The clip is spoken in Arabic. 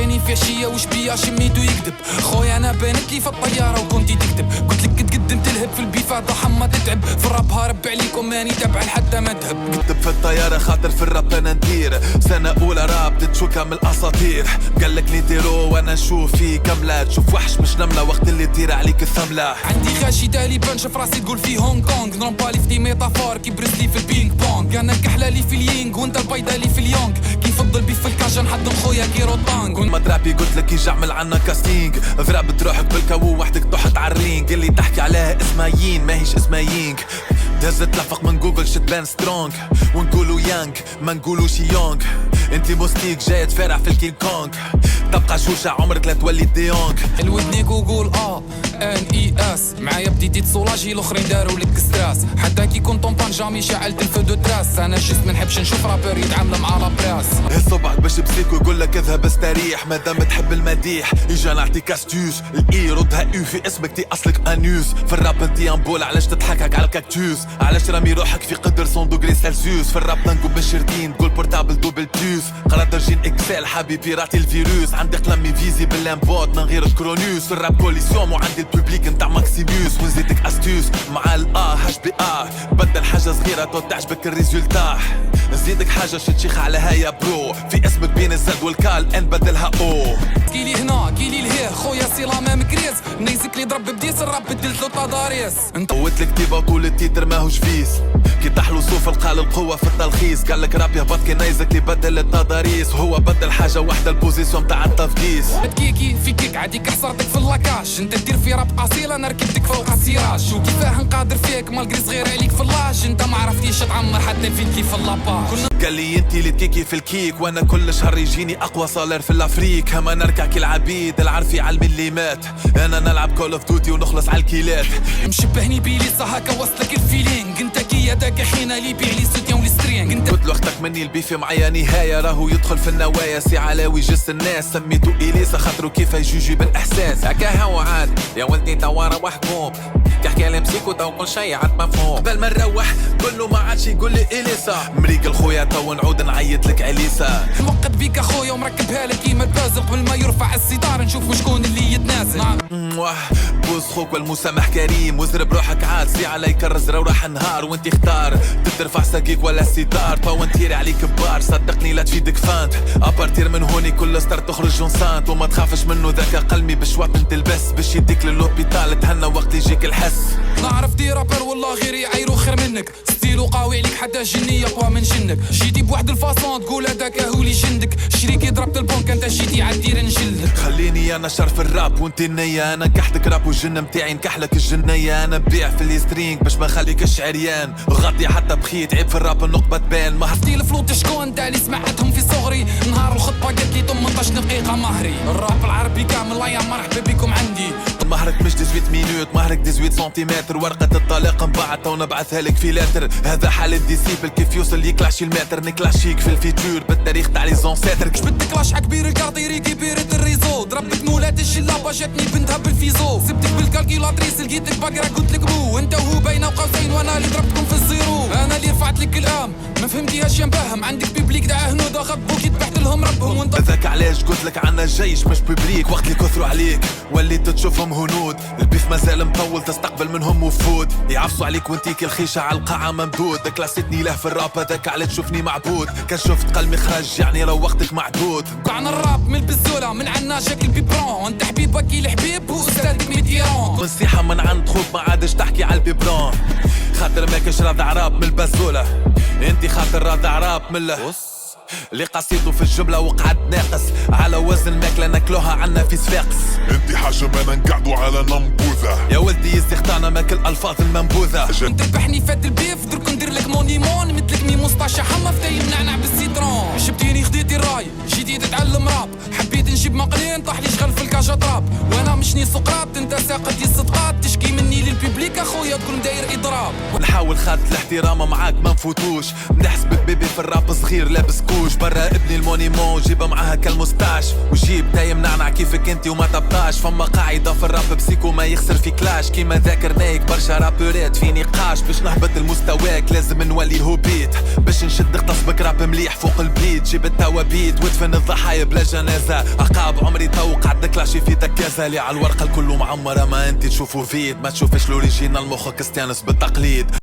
جاني في عشية وش بيا شميتو يكذب. خويا انا بانت لي في الطيارة وكنتي تكذب. قلت لك تقدم تلهب في البيف هذا حما تتعب. في الراب هارب عليكم ماني تابع لحتى ما تهب. كتب في الطيارة خاطر في الراب انا ندير. سنة اولى راب تتشوكا من الاساطير. قالك لي ديرو وانا نشوف في كاملة. تشوف وحش مش نملة وقت اللي تطير عليك الثملة. عندي غاشي دالي بنش في راسي تقول في هونغ كونغ. نرمبالي في دي ميتافور كي بريسلي في البينج بونغ. انا كحلالي في اليينغ وانت البيضالي في اليونغ. كي فضل بي في الكاجا نحضن خويا كيرو طانغ. ما ترابي قلت لك يجي عمل عنا كاستينغ. ضربت روحك بالكاو وحدك طحت عالرينج. اللي تحكي عليها اسمها يين ماهيش اسمها يينغ. دهزت لفق من جوجل شت بان سترونج. ونقولوا يانغ ما نقولوش يونغ. انتي موستيك جاي تفارع في الكينج كونغ. تبقى شوشة عمرك لا تولي ديونغ. الودنيك وقول ان اي اس. معايا بديتي تصولاجي الاخرين داروا لك ستراس. حتى كي كنت طونبان جامي شعلت الفو دو تراس. انا جست منحبش نشوف رابر يتعامل مع لابراس. هز صبعك باش بسيك ويقول لك اذهب استريح. مادام تحب المديح اجا نعطيك استوس. الاي ردها او في اسمك تي اصلك انوس. في الراب انتي امبول علاش تضحكك على الكاكتوس. علاش رامي روحك في قدر 100 دوغري سلسيوس. في الراب تنقو بالشردين تقول بورتابل دوبل بلوس. قرات درجين اكسل حبيبي راتي الفيروس. عندي قلمي فيزي باللامبوت من غير الكرونيوس. في الراب كوليسيون وعندي البوبليك نتاع ماكسيموس. ونزيدك استوس مع هاش بي بدل حاجه صغيره تو تعجبك الريزولتا. نزيدك حاجه شتشيخ على هيا برو. في اسمك بين الزد والكال ان بدلها او. كيلي هنا كيلي لهيه خويا سي لا ميم كريز. نيزك لي ضرب بديس الراب بدلت له طاداريس. انت قوت الكتيبه وطول التيتر ماهوش فيس. كي تحلو صوف القال القوه في التلخيص. قال لك راب يهبط كي نيزك لي بدل التضاريس. هو بدل حاجه واحده البوزيسيون تاع التفقيس. تكيكي في كيك عاديك حصرتك في اللاكاج. انت دير في راب اصيل انا ركبتك فوق السيراج. وكيفاه نقادر فيك مالغري صغير عليك في اللاج. انت ما عرفتيش تعمر حتى الفيديو في اللاباج. قال لي انتي اللي تكيكي في الكيك. وانا كل شهر يجيني اقوى صالير في الافريك. هما نركع كي العبيد العرفي على المليمات. انا نلعب كول اوف دوتي ونخلص على الكيلات. مشبهني بيلي هكا وصلك الفيلينغ. انت كي يدك حين لي بيع لي سوتيان ولي انت قلت له اختك مني البيف معايا نهايه. راهو يدخل في النوايا سي علاوي جس الناس. سميتو اليسا خاطرو كيف يجوجي بالاحساس. هكا هو عاد يا ولدي توارا وحكوم. كحكي لمسيكو تو كل شي عاد مفهوم. قبل ما نروح قول له ما عادش يقول لي اليسا. مريق الخويا تو نعود نعيط لك عليسا. موقت بيك اخويا ومركبها لك كيما البازل. قبل ما يرفع الستار نشوف شكون اللي يتنازل. بوز خوك والمسامح كريم. وزرب روحك عاد سي علي كرز راح نهار. وانت اختار تترفع ساقيك ولا الستار. تو نتيري عليك كبار صدقني لا تفيدك فانت. ابارتير من هوني كل ستار تخرج جونسانت. وما تخافش منه ذاك قلمي بشوات انت البس. باش يديك للوبيتال تهنى وقت يجيك الحس. نعرف دي رابر والله غير يعيرو خير منك. ستيلو قوي عليك حتى جني اقوى من جنك. جيتي بواحد الفاصون تقول هذاك هولي جندك. شريكي ضربت البنك انت جيتي عالدير نجلدك. خليني انا شرف الراب وانت النية. انا نكحتك راب والجن متاعي نكحلك الجنية. انا بيع في السترينج باش ما نخليكش عريان. غطي حتى بخيت عيب في الراب النقبة تبان. ما ستيل فلوت شكون تالي سمعتهم في صغري. نهار الخطبة قالت لي 18 دقيقة مهري. الراب العربي كامل يا مرحبا بكم عندي. مهرك مش 18 مينوت مهرك 18 سنتيمتر. ورقة الطلاق نبعتها ونبعثها لك في لاتر. هذا حال الديسيبل كيف يوصل يكلاشي المتر. نكلاشيك في الفيتور بالتاريخ تاع لي زونسيتر. جبدك لاشعة كبير الكارطيري كبيرة الريزو. ضربت مولات الجلابة جاتني بنتها بالفيزو. سبتك بالكالكيلاتريس لقيتك بقرا قلت لك بو. انت وهو بين قوسين وانا اللي ضربتكم في الزيرو. انا اللي رفعت لك الام ما فهمتيهاش يا مبهم. عندك بيبليك دعا هنودا خطبوك يذبحت لهم ربهم. وانت ذاك علاش قلت لك عنا جيش مش بيبليك. وقت اللي كثروا عليك وليت تشوفهم هنود. البيف مازال مطول تستقبل منهم وفود. يعفصوا عليك وانتيك الخيشه على القاعه ممدود. كلاستني له في الراب هذاك على تشوفني معبود. كان شفت قلبي خرج يعني لو وقتك معدود. قعنا الراب من البزوله من عنا شكل بيبرون. انت حبيبك كي الحبيب واستاذك ميديرون. نصيحه من عند خوك ما عادش تحكي على البيبرون. خاطر ماكش راضع راب من البزوله. انتي خاطر راضع راب من اللي قصيته في الجملة وقعد ناقص. على وزن ماكلة ناكلوها عنا في صفاقس. انتي حاجة ما نقعدوا على نمبوذة. يا ولدي يزيختانا ماكل الفاظ المنبوذة. انت ربحني فات البيف درك ندير لك مونيمون. مثلك مي مصطاشة حما فتاي منعنع بالسيترون. شبتيني خديتي الراي جيتي تتعلم راب. حبيت نجيب مقلين طاح لي شغل في الكاجا طراب. وانا مشني سقراط انت ساقط الصدقات. تشكي مني للبيبليك اخويا تقول مداير اضراب. نحاول خاطر الاحترام معاك ما نفوتوش، نحسب بيبي في الراب صغير لابس كوش، برا ابني المونيمون جيبها معاها كالمستاش، وجيب دايم نعنع كيفك انتي وما تبطاش. فما قاعدة في الراب بسيكو ما يخسر في كلاش، كيما ذاكرناك برشا رابورات في نقاش. باش نهبط المستواك لازم نولي هوبيت، باش نشد اغتصبك راب مليح فوق البيت. جيب التوابيت وادفن الضحايا بلا جنازة، عقاب عمري توق عدك لاشي في دكازة. اللي على الورقة الكل معمرة ما انتي تشوفو فيد، ما تشوفش لوريجينال مخك استانس بالتقليد.